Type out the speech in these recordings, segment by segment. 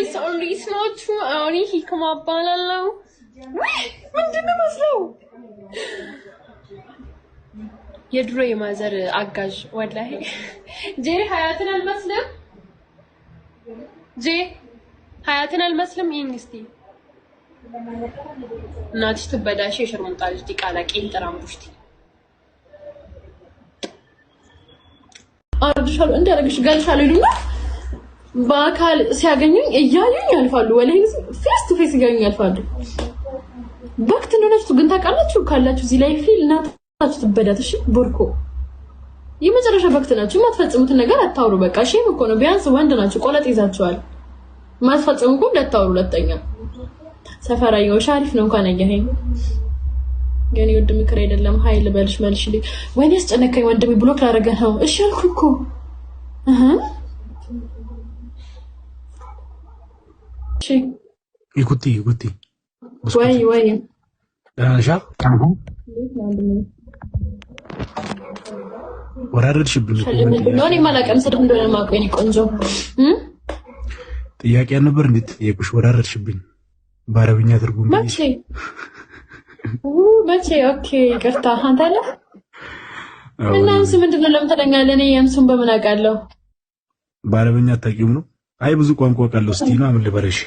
sorry, it's not true. Only he come up balalao. ምንድነው መስለው? የድሮ የማዘር አጋዥ ወላሂ ጄሪ ሀያትን አልመስልም ሀያትን አልመስልም ይሄን እስቲ እናትሽ ትበዳሽ የሸርሙጣልሽ ዲቃላ ቄንጠራምቡሽቲ አርድሻለሁ እንዳረግሽ ጋልሻለሁ ይሉና በአካል ሲያገኙኝ እያዩኝ ያልፋሉ ወላሂ ፌስ ቱ ፌስ እያዩኝ ያልፋሉ ወቅት እንደነሱ ግን ታውቃላችሁ ካላችሁ እዚህ ላይ ፊል እናታችሁ ትበዳትሽ ቦርኮ የመጨረሻ ወቅት ናችሁ ማትፈጽሙት ነገር አታውሩ በቃ ሼም እኮ ነው ቢያንስ ወንድ ናችሁ ቆለጥ ይዛችኋል ማትፈጽሙ እኮ ለታውሩ ሁለተኛ ሰፈራየው ሻሪፍ ነው እንኳን አያሄኝ ግን ይወድ ምክር አይደለም ኃይል በልሽ መልሽልኝ ወይኔ ያስጨነቀኝ ወንድሜ ብሎክ ላደረገ ነው እሺ አልኩ እኮ እሺ ይኩቲ ወይ ዳንሻ ወራረድሽብኝ ነው ማላቀም ስድብ እንደሆነ ማቆኝ ቆንጆ ጥያቄ ነበር እንዴት የቁሽ ወራረድሽብኝ በአረብኛ ትርጉም መቼ ኦኬ ይቅርታ አንተ አለ እና እሱ ምንድነው ለምትለኛለህ እኔ የምሱን በምን አውቃለሁ በአረብኛ አታውቂውም ነው አይ ብዙ ቋንቋ ቃለው ስቲና ምን ልበረሽ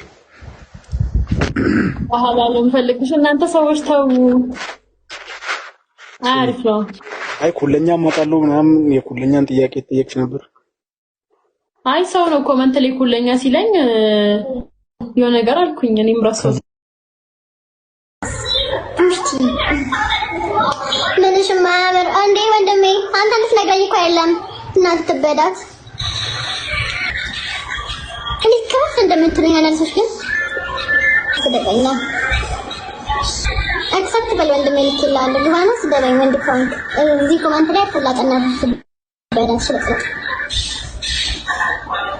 አሃላለም ፈልግሽ እናንተ ሰዎች ተው አሪፍ ነው አይ ኩለኛ ማጣለው ምናምን የኩለኛን ጥያቄ ጠየቅሽ ነበር አይ ሰው ነው ኮሜንት ላይ ኩለኛ ሲለኝ የሆነ ነገር አልኩኝ እኔም ራሱ ምንሽ ማመር አንዴ ወንድሜ አንተ ልትነግረኝ እኮ አይደለም እናት ትበዳት ልክ እንደምትለኝ አላልኩሽ ግን ተደበኛ አክሰፕት በል ወንድሜ ልትላለ ሊሆነ ስደበኝ ወንድ ኮንክ እዚህ ኮሜንት ላይ ተላጠና በዳት ስለጥለ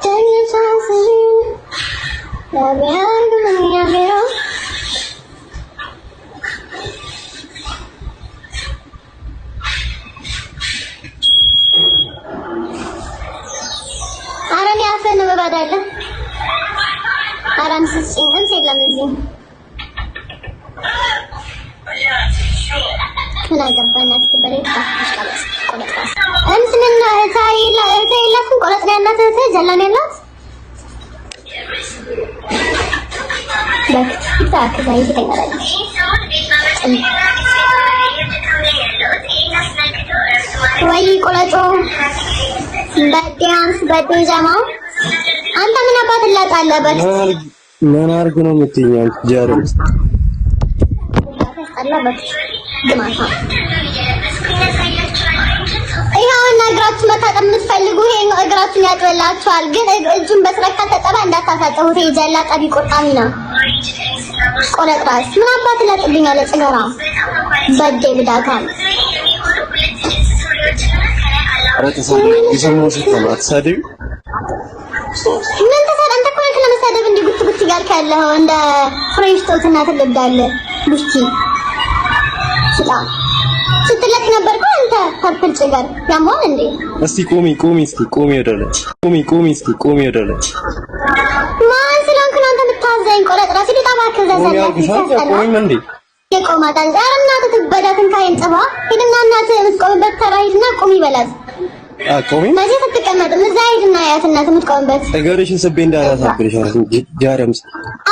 ተኝቻለሁ ለቢያንዱ ምን ያገረው አረን ያፈነ በባዳለ አራን ሲጽን ሲለምዝኝ ምን አገባና ተበሬታ አሽቃለስ ቆለጥራስ እንስንና ታይላትን ቆለጥራናት ተጀላኔላት በክት ታክ ላይ ተቀራለሽ ወይ ቆለጮ በዲያንስ በዲጃማው አንተ ምን አባት ላጣለበት ምን አርግ ነው የምትይኛው ጃረም አላበት ግማታ ይሄውን እግራችሁ መታጠብ የምትፈልጉ ይሄን እግራችሁን ያጥበላችኋል ግን እጁን በስረካ ተጠባ እንዳታሳጠቡት ይጀላ ጠቢ ቆጣሚ ነው ቆለጥራስ ምን አባት ላጥብኛለ ጽገራ በዴ ብዳታል አረተሰብ ይሰሞሽ ተማትሳደብ ምን ተሰደም ተኮልክ ለመሰደብ እንዲ ጉት ጉት ጋር ካለው እንደ ፍሬሽ ቶትና ተደብዳለ ብስቲ ስላ ስትለክ ነበር እኮ አንተ ፐርፕል ጭጋር ያሟል እንዴ እስቲ ቁሚ ወደለች ማን ስለንክ ነው አንተ የምታዘኝ ቆለጥራ ሲጣ ባከዘዘላ ቆሚ እንዴ የቆማታል ዛሬና ተበዳትን ካይን ጽባ ሄድና እናት የምትቆምበት ተራይድና ቁሚ በላት ቆሚ ማጂ ተተቀመጥ ምዛይድና ያትና የምትቆምበት እገርሽን ስቤ እንዳላሳብርሽ ጃረምስ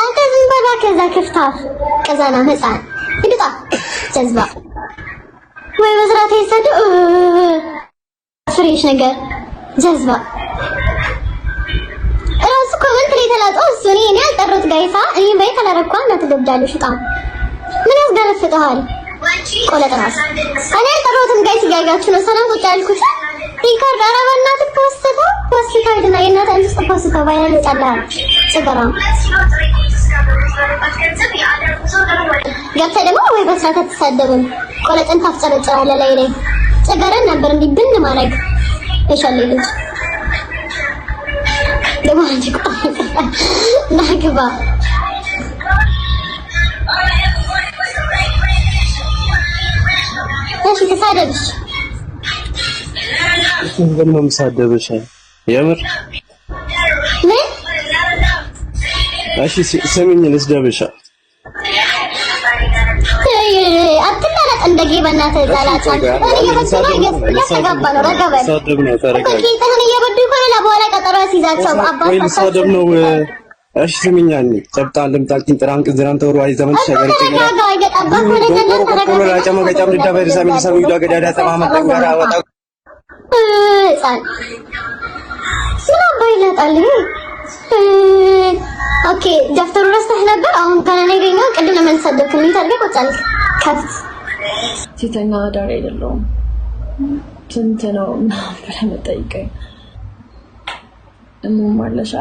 አንተ ዝም በላ ከዛ ክፍታ ከዛና ህፃን ይድጣ ጀዝባ ወይ በስራት ይሰዱ ፍሬሽ ነገር ጀዝባ ራሱ ኮሜንት ላይ ተላጣው እኔ ያልጠሩት ጋይሳ እኔ በይ ተላረኳ እናትደብዳለሽ ጣም ምን ያስገረፍታል ቆለጥራስ እኔ ያልጠሩትም ጋይስ ጋጋችሁ ነው ሰላም ቁጭ ያልኩት ሪካርድ አረባናት ተወሰተ ሆስፒታልና የእናት አንስት ተወሰተ ባይራል ጣላ ጽገራ ገብተ ደግሞ ወይ በስራት ተሰደብን ቆለጥን ታፍጨረጨራለ ላይ ላይ ጽገራን ነበር እንዲብን ማረግ ይሻለልኝ ደግሞ አንቺ ናግባ እሺ ተሳደብሽ እንደምን ነው የምሳደብሽ የምር እሺ ስሚኝ ልስደብሻ አትላላጥ እንደጌ በእናትህ ዛላጣ እየተጋባ ነው ረጋበል ሰደብ ነው ተረጋጋ ጌታህን እየበዱ ይሆናል ለበኋላ ቀጠሮ ሲይዛቸው አባታቸው ሰደብ ነው እሺ ስሚኛኝ ጨብጣን ልምጣልኝ ጥራን ቅዝራን ተወሩ አይዘመን ተሻገር ተረጋጋ እየጠበኩ ነው ገና ተረጋጋ ለጫማ ገጫም ልዳበሪ ሳሚ ሳሚ ገዳዳ ተማመጣ ጋር አወጣ ጻን ስራ ባይላጣል ኦኬ ደፍተሩ ረስተህ ነበር አሁን ገና ነገኛው ቅድም ለምን ሰደብከኝ ታርገ ቆጫል ከፍ ሲተኛ ዳር አይደለም ትንት ነው ለመጠይቀኝ እማለሽ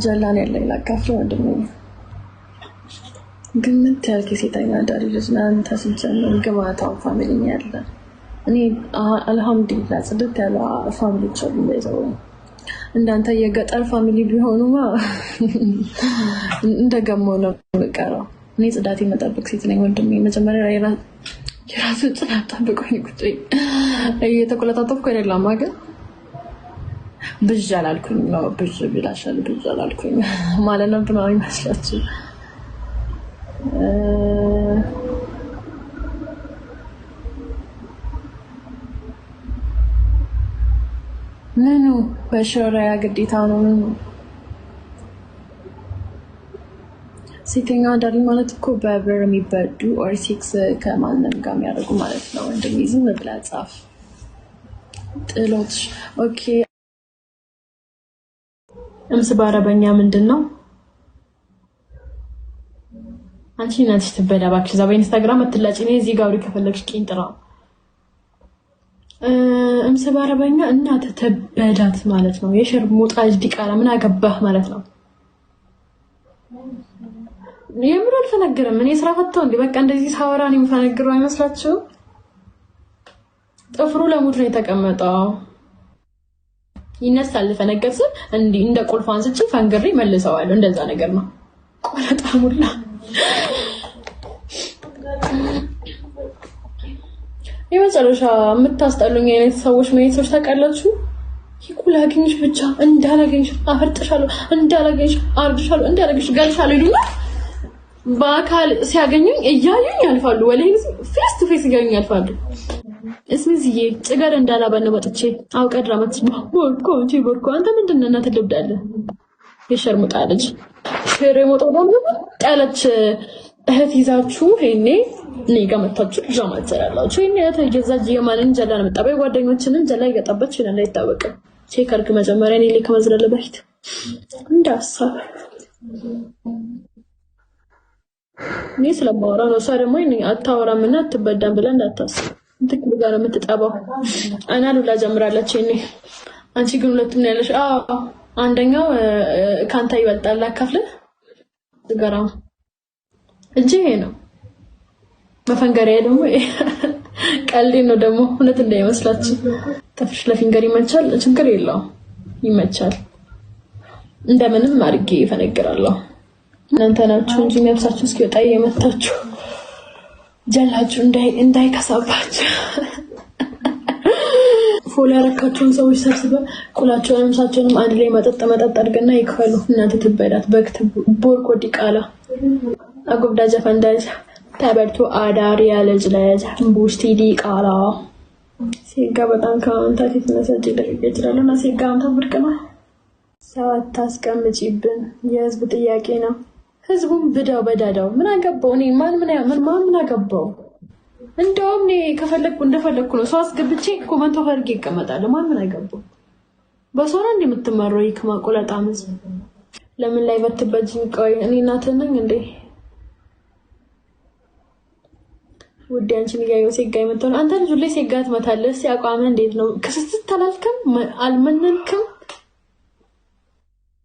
ጀላን ያለኝ ላካፍለ ወንድሜ ግን ምን ታልክ ሲተኛ ዳር ይዝናን ተስጀነን ግማታው ፋሚሊ ያለ እኔ አልহামዱሊላህ ጽድት ያለ ፋሚሊ ቸብለ ይዘው እንዳንተ የገጠር ፋሚሊ ቢሆኑማ እንደገመው ነው የምቀረው እኔ ጽዳቴ መጠበቅ ሴት ነኝ ወንድሜ መጀመሪያ የራሱ ጽዳት ጠብቆኝ ቁጥይ እየተቆለጣጠፍኩ አይደለም አገር ብዣል አልኩኝ ነው ብዥ ቢላሻል ብዣል አልኩኝ ማለት ነው ብለው ይመስላችሁ ምኑ በሸሪያ ግዴታ ነው ሴተኛ አዳሪ ማለት እኮ በብር የሚበዱ ኦር ሴክስ ከማንም ጋር የሚያደርጉ ማለት ነው እንደዚህ ዝም ብላ ጻፍ ጥሎች ኦኬ እምስ በአረበኛ ምንድነው አንቺ እናትሽ ትበዳ እባክሽ እዛ በኢንስታግራም አትላጪ እኔ እዚህ ጋር ከፈለግሽ ቂንጥራ እምስ በአረበኛ እናት ተበዳት ማለት ነው የሸርሙጣ ዲቃላ ምን አገባህ ማለት ነው የምር አልፈነገረም እኔ ስራ ፈተው እንዴ በቃ እንደዚህ ሳወራ ነው የምፈነግረው አይመስላችሁ ጥፍሩ ለሙት ነው የተቀመጠው ይነሳል ፈነገርስ እንዴ እንደ ቁልፍ አንስቼ ፈንግሬ መልሰዋለሁ እንደዛ ነገር ነው ቆለጣሙላ የመጨረሻ የምታስጠሉኝ አይነት ሰዎች ማይቶች ታውቃላችሁ ይኩላግኝሽ ብቻ እንዳላገኝሽ አፈርጥሻለሁ እንዳላገኝሽ አርድሻለሁ እንዳላገኝሽ ገልሻለሁ ይሉና በአካል ሲያገኙኝ እያዩኝ ያልፋሉ ወለይ ፌስ ቱ ፌስ እያዩኝ ያልፋሉ እስምዝዬ ጭገር እንዳላበነ ወጥቼ አውቀድራ ቦርኮ አንተ ምንድነው እናት ልብዳለህ የሸርሙጣ ልጅ ሽሬ ሞጣው ደግሞ ጣለች እህት ይዛችሁ ሄኔ እኔ ጋር መጣችሁ ጃማ ትሰራላችሁ ሄኔ ተገዛጅ የማንን ጀላ ነው መጣበይ ጓደኞችንን ጀላ ይገጣበት ይችላል አይታወቅም ቼክ አድርግ መጀመሪያ እኔ ላይ ከመዝለለ በፊት እንዳሳ እኔ ስለማወራ ነው እሷ ደግሞ አታወራምና አትበዳም ብላ እንዳታስብ እንትክ ጋር የምትጠባው አና ሉላ ጀምራለች እኔ አንቺ ግን ሁለቱም ነው ያለሽ አንደኛው ካንተ ይበልጣል አካፍለ ዝጋራው እጄ ነው በፈንገሪያ ደግሞ ቀልዴ ነው ደግሞ እውነት እንዳይመስላችሁ ተፍሽ ለፊንገር ይመቻል ችግር የለውም ይመቻል እንደምንም አድርጌ ይፈነግራለሁ እናንተ ናችሁ እንጂ ነፍሳችሁ እስኪወጣ የመታችሁ ጀላችሁ እንዳይከሳባችሁ ፎሎ ያረካችሁን ሰዎች ሰብስበው ቁላቸውንም ሳቸውንም አንድ ላይ መጠጥ አድርገና ይክፈሉ እናንተ ትበዳት በክት ቦርኮ ዲቃላ አጎብዳጀ ፈንዳጅ ታበርቱ አዳሪ ያለጅ ለጅ ቡስቲ ዲቃላ ሲጋ በጣም ካውንታት የተነሳጅ ደረጃ ይችላልና ሲጋ አንተ ብርቅማ ሰው አታስቀምጪብን የህዝብ ጥያቄ ነው ህዝቡን ብዳው በዳዳው ምን አገባው እኔ ምን አገባው እንደውም እኔ ከፈለኩ እንደፈለኩ ነው ሰው አስገብቼ ኮመንት አድርጌ ይቀመጣል ምን አገባው በሶራ እንደምትመረው ይክማ ቆለጣምዝ ለምን ላይ በትበጅኝ ቆይ እኔ እናትህ ነኝ እንዴ ወዲያንቺን ያየው ሲጋይ መጥተው አንተ ልጅ ሁሌ ሲጋት መታለስ ሲያቋም እንዴት ነው ከስስት ተላልከም አልመነንከም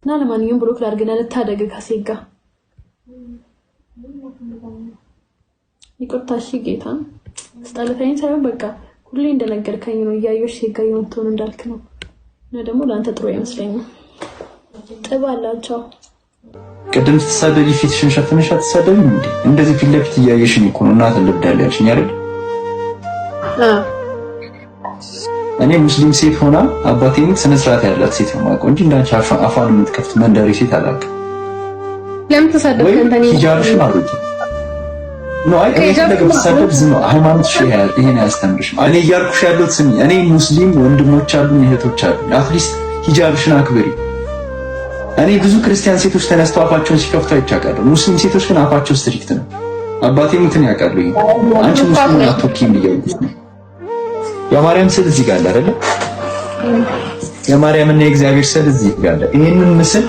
እና ለማንኛውም ብሎክ ላድርግና ልታደግ ከሲጋ ይቆጣሽ ጌታን ስታለፈኝ ሳይሆን በቃ ሁሌ እንደነገርከኝ ነው ያየሽ ሲጋይ መጥተው እንዳልክ ነው እና ደግሞ ላንተ ጥሩ አይመስለኝም ጥባላቸው ቅድም ስትሳደቢ ፊትሽን ሸፍነሽ አትሳደቢም እንዴ? እንደዚህ ፊት ለፊት እያየሽኝ እኮ ነው እናት ልብዳል ያልሽኝ አይደል? እኔ ሙስሊም ሴት ሆና አባቴን ስነ ስርዓት ያላት ሴት ነው የማውቀው እንጂ እንዳንቺ አፏን የምትከፍት መንደሪ ሴት አላውቅም። ለምን ተሰደብክ እንዴ? ሂጃብሽን አውጪ ነው አይ ከሰደብ ዝም ሃይማኖትሽ ይሄን ያስተምርሽ። እኔ እያልኩሽ ያለሁት ስሚ፣ እኔ ሙስሊም ወንድሞች አሉኝ እህቶች አሉኝ። አትሊስት ሂጃብሽን አክብሪ። እኔ ብዙ ክርስቲያን ሴቶች ተነስተው አፋቸውን ሲከፍቱ አይቻለሁ። ሙስሊም ሴቶች ግን አፋቸው ስትሪክት ነው። አባቴ እንትን ያውቃሉ። አንቺ ሙስሊም አትወኪም ብያለሁ ነው። የማርያም ስዕል እዚህ ጋር አለ አይደል? የማርያም እና የእግዚአብሔር ስዕል እዚህ ጋር አለ። ይሄንን ምስል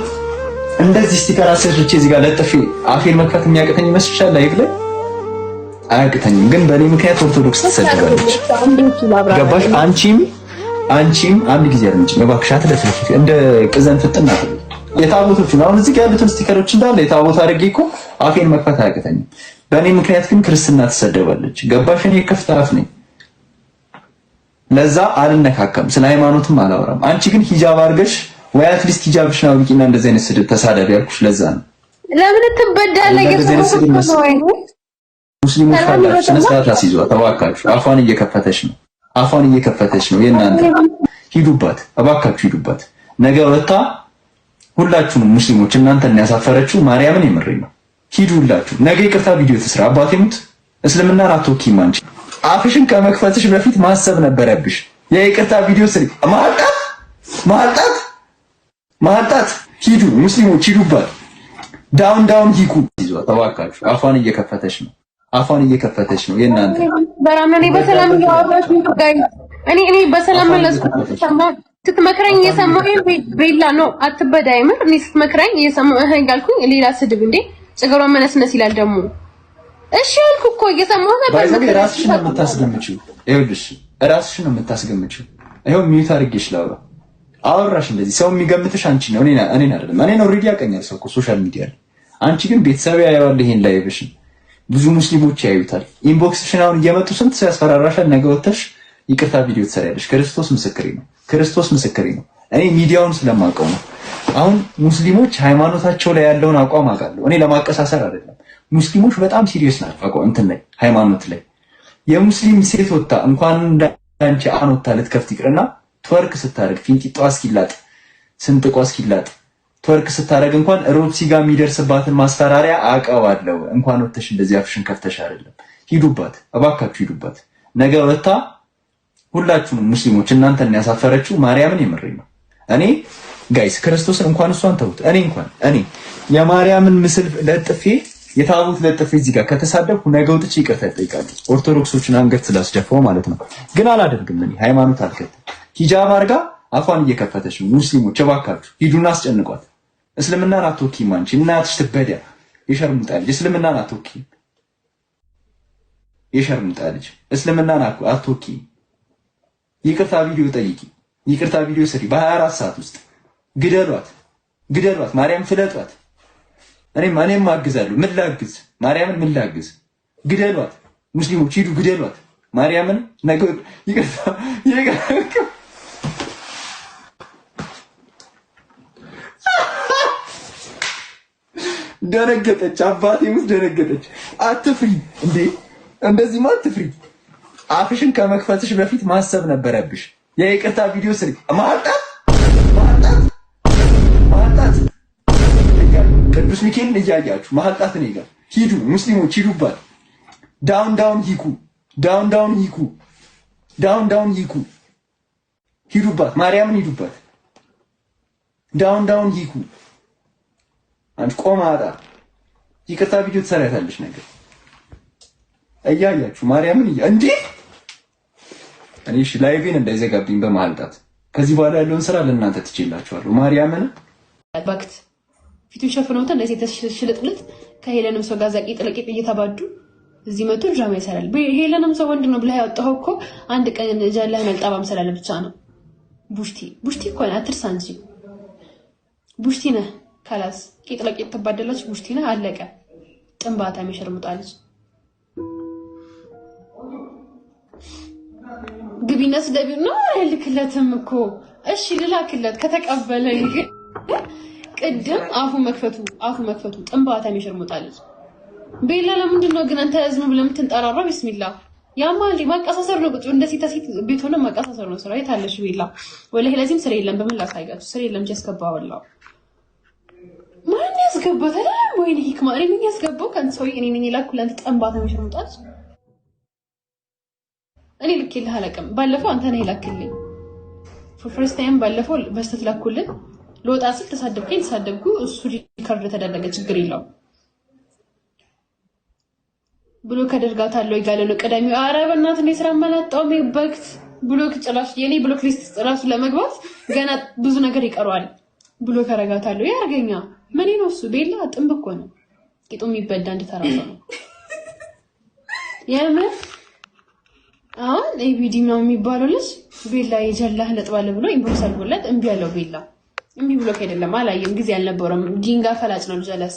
እንደዚህ ስቲከር አሰርቼ እዚህ ጋር ለጥፌ አፌን መክፈት የሚያቅተኝ ይመስልሻል? አይግለ አያቅተኝም። ግን በእኔ ምክንያት ኦርቶዶክስ ትሰደባለች። ገባሽ? አንቺም አንድ ጊዜ አድምጪ እባክሽ። አትለፍልፊ እንደ ቅዘን ፍጥና የታቦቶቹን አሁን እዚህ ጋር ያሉትን ስቲከሮች እንዳለ የታቦት አድርጌ እኮ አፌን መክፈት አያቅተኝም። በእኔ ምክንያት ግን ክርስትና ትሰደባለች። ገባሽ? እኔ ክፍት አፍ ነኝ። ለዛ አልነካከም፣ ስለ ሃይማኖትም አላወራም። አንቺ ግን ሂጃብ አድርገሽ ወይ አትሊስት ሂጃብሽን አውቂና እንደዚህ አይነት ስድብ ተሳዳቢ ያልኩሽ ለዛ ነው። ለምን ትበዳለህ? ሙስሊሞች ካላችሁ ስነ ስርዓት አስይዟት እባካችሁ። አፏን እየከፈተች ነው። የእናንተ ሂዱባት እባካችሁ፣ ሂዱባት። ነገ ወጣ ሁላችሁም ሙስሊሞች እናንተን ያሳፈረችው ማርያምን የምሬ ነው። ሂዱላችሁ። ነገ ይቅርታ ቪዲዮ ትስራ። አባቴ ሙት እስልምናን አትወኪም አንቺ። አፍሽን ከመክፈትሽ በፊት ማሰብ ነበረብሽ። የይቅርታ ቪዲዮ ስሪ። ማጣት ሂዱ ሙስሊሞች ሂዱባት። ዳውን ሂኩ ይዟት እባካችሁ። አፏን እየከፈተች ነው። የእናንተ በራመኔ በሰላም ያወራሽ ምትጋይ እኔ በሰላም መለስኩ። ስትመክረኝ እየሰማሁኝ ቤላ ነው አትበዳይም። እኔ ስትመክረኝ እየሰማሁኝ ጋልኩኝ ሌላ ስድብ እንዴ ጸገሯን መነስነስ ይላል ደግሞ። እሺ አልኩ እኮ እየሰማሁ ነበር። ራስሽን ነው የምታስገምጪው። ይኸውልሽ ራስሽን ነው የምታስገምጪው። ይኸው ሚዩት አድርጌሽ ላውራ። አወራሽ እንደዚህ ሰው የሚገምትሽ አንቺ ነው፣ እኔ አይደለም። እኔን ኦልሬዲ ያቀኛል ሰው እኮ ሶሻል ሚዲያ ላይ። አንቺ ግን ቤተሰብ ያየዋል ይሄን ላይብሽን፣ ብዙ ሙስሊሞች ያዩታል። ኢንቦክስሽን አሁን እየመጡ ስንት ሰው ያስፈራራሻል። ነገ ወጥተሽ ይቅርታ ቪዲዮ ትሰሪያለሽ። ክርስቶስ ምስክሬ ነው። እኔ ሚዲያውን ስለማውቀው ነው። አሁን ሙስሊሞች ሃይማኖታቸው ላይ ያለውን አቋም አውቃለሁ። እኔ ለማቀሳሰር አይደለም። ሙስሊሞች በጣም ሲሪየስ ናቸው አቋም እንትን ላይ ሃይማኖት ላይ። የሙስሊም ሴት ወጣ እንኳን እንዳንቺ አንወጣ ልትከፍት ይቅርና ትወርክ ስታረግ ፊንጢጣዋ እስኪላጥ ስንጥቋ እስኪላጥ ትወርክ ስታረግ እንኳን ሮፕሲ ጋር የሚደርስባትን ማስፈራሪያ አውቀዋለሁ። እንኳን ወጥተሽ እንደዚህ አፍሽን ከፍተሽ አይደለም። ሂዱባት እባካችሁ ሂዱባት። ነገ ወጣ ሁላችሁም ሙስሊሞች እናንተን ያሳፈረችው ማርያምን የምሬ ነው። እኔ ጋይስ ክርስቶስን እንኳን እሷን ተውት። እኔ የማርያምን ምስል ለጥፌ የታቦት ለጥፌ እዚህ ጋር ከተሳደብኩ ነገ ወጥቼ ይቅርታ እጠይቃለሁ። ኦርቶዶክሶችን አንገት ስላስደፋው ማለት ነው። ግን አላደርግም። እኔ ሃይማኖት አልከተልም። ሂጃብ አድርጋ አፏን እየከፈተች ነው። ሙስሊሞች እባካችሁ ሂዱና አስጨንቋት። እስልምናን አትወኪም አንቺ። እናትሽ ትበዳ የሸርሙጣ ልጅ። እስልምናን አትወኪም የሸርሙጣ ልጅ። እስልምናን አትወኪም። ይቅርታ ቪዲዮ ጠይቂ። ይቅርታ ቪዲዮ ስሪ። በ24 ሰዓት ውስጥ ግደሏት። ማርያም ፍለጧት። እኔም አግዛለሁ። ምን ላግዝ? ማርያምን ምን ላግዝ? ግደሏት። ሙስሊሞች ሂዱ ግደሏት ማርያምን። ነገ ይቅርታ ደነገጠች። አባቴ ውስጥ ደነገጠች። አትፍሪ እንዴ! እንደዚህማ አትፍሪ። አፍሽን ከመክፈትሽ በፊት ማሰብ ነበረብሽ። የይቅርታ ቪዲዮ ስሪ። ማጣት ቅዱስ ሚካኤልን እያያችሁ ማጣት ነው ይላል። ሂዱ ሙስሊሞች ሂዱባት። ዳውን ሂኩ ሂዱባት። ማርያምን ሂዱባት። ዳውን ሂኩ። አንቺ ቆማጣ ይቅርታ ቪዲዮ ትሰራታለሽ ነገር እያያችሁ ማርያምን እንዴ! እኔ እሺ ላይቬን እንዳይዘጋብኝ በማልጣት ከዚህ በኋላ ያለውን ስራ ለእናንተ ትችላችኋለሁ። ማርያምን ባክት ፊቱን ሸፍነውት እንደዚህ ተሽልጥልጥ ከሄለንም ሰው ጋር ዛቂ ጥልቂት እየተባዱ እዚህ መቶ ድራማ ይሰራል። ሄለንም ሰው ወንድ ነው ብለህ ያወጣኸው እኮ አንድ ቀን ጃላህ መልጣባ መሰላለ ብቻ ነው። ቡሽቲ እኮ ነው። አትርሳ እንጂ ቡሽቲ ነህ። ካላስ ቂጥለቂጥ ተባደላች። ቡሽቲ ነህ። አለቀ። ጥንባታ የሚሸርሙጣለች ግቢነስ ደቢው ነው ልክለትም እኮ እሺ ልላክለት ከተቀበለኝ ግን ቅድም አፉ መክፈቱ ጥንባታ የሚሸርሙጣለች። ቤላ ለምንድን ነው ግን አንተ ዝም ብለህ የምትንጠራራው? ቢስሚላህ ያማል ማቀሳሰር ነው። ቁጭ እንደዚህ ተሲት ቤት ሆነ ማቀሳሰር ነው ስራ። የታለሽ ቤላ ወላሂ ለዚህም ስራ የለም። በምን ላሳያችሁ? ስራ የለም። ጀስከባ ወላሂ ማን ያስገባው ታዲያ? ወይኔ ሂክማ እኔ ምን ያስገባው ከአንተ ሰውዬ እኔ ነኝ የላኩልህ ጠንባታ መሽሩጣት እኔ ልኬልህ አላውቅም። ባለፈው አንተ ነህ የላክልኝ ፈርስት ታይም ባለፈው በስተት ላኩልህ ለወጣ ስል ተሳደብኩ እሱ ሪከርድ ተደረገ ችግር የለውም ብሎ ከደርጋታለሁ ይጋለ ነው ቀዳሚው ኧረ በእናትህ እኔ ስራ ማላጣውም ይበክት ብሎ ከጭራሽ የኔ ብሎክ ሊስት ራሱ ለመግባት ገና ብዙ ነገር ይቀርዋል ብሎ ከረጋታለሁ ያርገኛ ምን ነው እሱ ቤላ ጥንብ እኮ ነው ቂጡ የሚበዳ እንደተራፈ ነው የምር አሁን ኤቢዲ ነው የሚባለው ልጅ ቤላ የጀላህ ለጥባለ ብሎ ኢንቦክስ አልጎለት እምቢ ያለው ቤላ እምቢ ብሎ ከይደለም አላየም ጊዜ አልነበረም ዲንጋ ፈላጭ ነው ጀለስ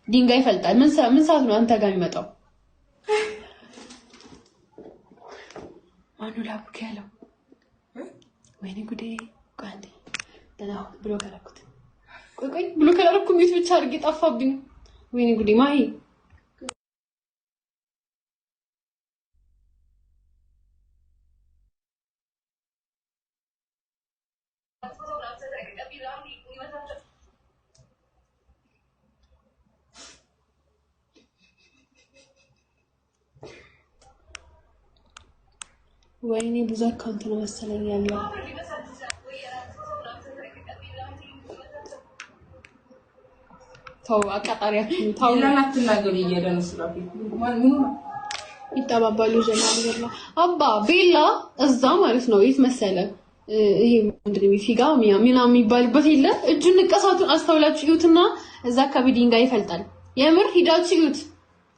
ዲንጋ ይፈልጣል ምን ሰዓት ነው አንተ ጋር የሚመጣው ማኑ ላቡክ ያለው ወይኔ ጉዴ ቃንዴ ደናው ብሎ ከላኩት ቆይ ብሎ ከላኩት ሚት ብቻ አድርጌ ጠፋብኝ ወይኔ ጉዴ ማሂ ወይኔ ብዙ አካውንት ነው መሰለኝ ያለው ታው አቃጣሪያችሁ ታው ለማትናገሩ እየደረስላፊ ማን ይጣባባሉ ጀናል አባ ቤላ እዛ ማለት ነው የት መሰለ ይሄ ምንድነው ፊጋ ሚና የሚባልበት የለ እጁን ንቀሳቱን አስተውላችሁ ይዩትና እዛ አካባቢ ድንጋይ ይፈልጣል የምር ሂዳችሁ ይዩት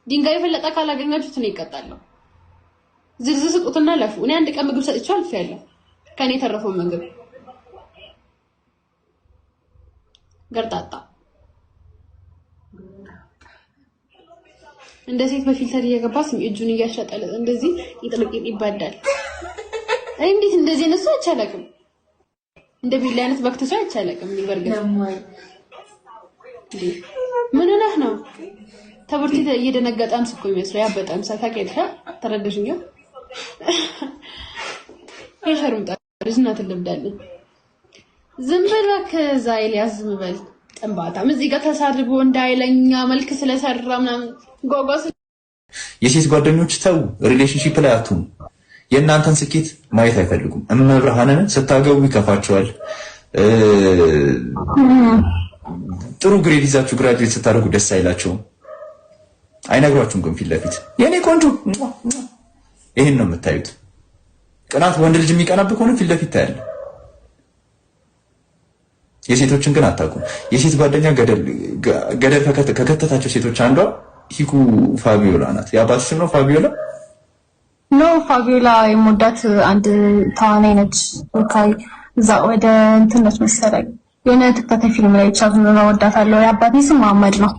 ድንጋይ ይፈለጣ ካላገኛችሁት ነው ይቀጣለው ዝርዝር ስጡትና ለፉ እኔ አንድ ቀን ምግብ ሰጥቻለሁ አልፈያለሁ ከኔ ተረፈው ምግብ ገርጣጣ እንደ ሴት በፊልተር እየገባስ እጁን እያሻጠለ እንደዚህ ይጥልቅጥ ይባዳል እንዴት እንደዚህ ነው አይቻለቅም እንደ ቢላ አይነት በክተሻ አይቻለቅም ይበርገስ ምን ነህ ነው ተብርቲ እየደነገጣም ስኮ ይመስላል ያበጣም ሳታቀልካ ተረደሽኛ የሸሩጣ ልጅናት ልብዳለን ዝም ብለህ ዛይል ያዝም በል ጥንባታም እዚህ ጋር ተሳድቦ እንዳይለኛ መልክ ስለሰራ ምናምን ጎጎስ የሴት ጓደኞች ተው ሪሌሽንሺፕ ላይ አትሁን የእናንተን ስኬት ማየት አይፈልጉም እመብርሃንን ስታገቡ ይከፋቸዋል ጥሩ ግሬድ ይዛችሁ ግራጁዌት ስታደርጉ ደስ አይላቸውም አይነግሯችሁም ግን ፊት ለፊት የኔ ቆንጆ ይሄን ነው የምታዩት ቅናት ወንድ ልጅ የሚቀናብህ ከሆነ ፊት ለፊት ታያለ የሴቶችን ግን አታውቁም የሴት ጓደኛ ገደል ከከተታቸው ሴቶች አንዷ ሂኩ ፋቢዮላ ናት የአባትሽ ስም ነው ፋቢዮላ ኖ ፋቢዮላ የሞዳት አንድ ተዋናይ ነች ወካይ እዛ ወደ እንትነት መሰለኝ የሆነ ተከታታይ ፊልም ላይ ብቻ ነው ወዳታለሁ የአባቴ ስም መሐመድ ነው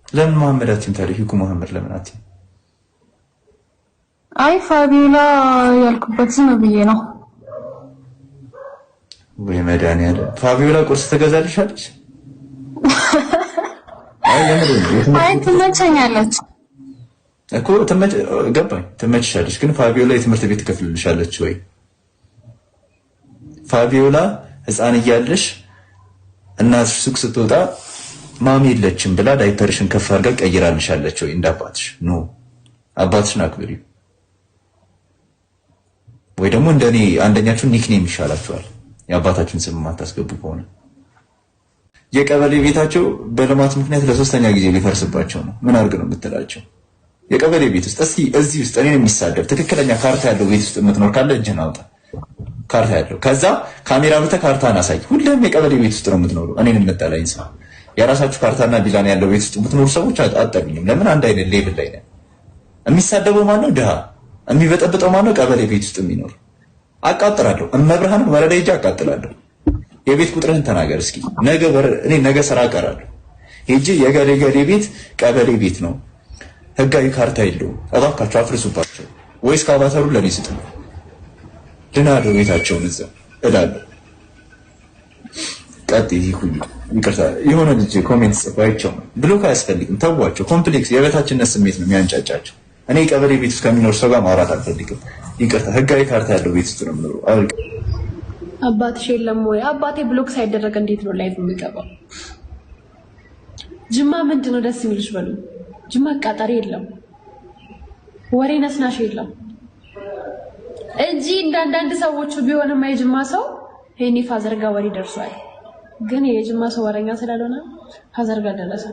ለምን መሐመድ አትይም ታዲያ ሂኩ መሐመድ ለምን አትይም አይ ፋቢዮላ ያልኩበት ዝም ብዬ ነው ወይ መድኃኒዓለም ፋቢዮላ ቁርስ ትገዛልሻለች አይ ትመቸኛለች እኮ ገባኝ ትመችሻለች ግን ፋቢዮላ የትምህርት ቤት ትከፍልልሻለች ወይ ፋቢዮላ ህፃን እያለሽ እናትሽ ሱቅ ስትወጣ ማሚ የለችም ብላ ዳይፐርሽን ከፍ አድርጋ ቀይራልሻለች ወይ እንዳባትሽ ኖ አባትሽን አክብሪው ወይ ደግሞ እንደኔ አንደኛችሁ ኒክኔም ይሻላችኋል የአባታችሁን ስም ማታስገቡ ከሆነ የቀበሌ ቤታቸው በልማት ምክንያት ለሶስተኛ ጊዜ ሊፈርስባቸው ነው ምን አድርግ ነው የምትላቸው የቀበሌ ቤት ውስጥ እስቲ እዚህ ውስጥ እኔን የሚሳደብ ትክክለኛ ካርታ ያለው ቤት ውስጥ የምትኖር ካለ እጅህን አውጣ ካርታ ያለው ከዛ ካሜራ ብተህ ካርታን አሳይ ሁሉም የቀበሌ ቤት ውስጥ ነው የምትኖሩ እኔን እንጠላኝ ሰው የራሳችሁ ካርታና ቢላን ያለው ቤት ውስጥ የምትኖሩ ሰዎች አጠሩኝም ለምን አንድ አይነት ሌብል ላይ ነው የሚሳደበው ማን ነው ድሃ የሚበጠብጠው ማን ነው ቀበሌ ቤት ውስጥ የሚኖር አቃጥራለሁ እመብርሃን ወረዳ ሄጄ አቃጥላለሁ የቤት ቁጥርህን ተናገር እስኪ እኔ ነገ ስራ አቀራለሁ ሄጄ የገሌ ቤት ቀበሌ ቤት ነው ህጋዊ ካርታ የለውም እባካችሁ አፍርሱባቸው ወይስ ካባተሩ ለኔ ስጡ ድናዶ ቤታቸውን እዛ እላለሁ ቀጥይ ሁሉ ይቅርታ የሆነ ልጅ ኮሜንት ጽፋቸው ብሎክ አያስፈልግም ተዋቸው ኮምፕሌክስ የበታችነት ስሜት ነው የሚያንጫጫቸው እኔ ቀበሌ ቤት ውስጥ ከሚኖር ሰው ጋር ማውራት አልፈልግም ይቅርታ ህጋዊ ካርታ ያለው ቤት ውስጥ ነው የምኖረው አባትሽ የለም ወይ? አባቴ ብሎክ ሳይደረግ እንዴት ነው ላይቭ የሚገባው? ጅማ ምንድነው ደስ የሚልሽ በሉ። ጅማ አቃጣሪ የለም፣ ወሬ ነስናሽ የለም እንጂ እንዳንዳንድ ሰዎቹ ቢሆንም የጅማ ሰው ሄኒ ፋዘር ጋር ወሬ ደርሷል። ግን የጅማ ሰው ወሬኛ ስላልሆነ ፋዘር ጋር ደረሰ።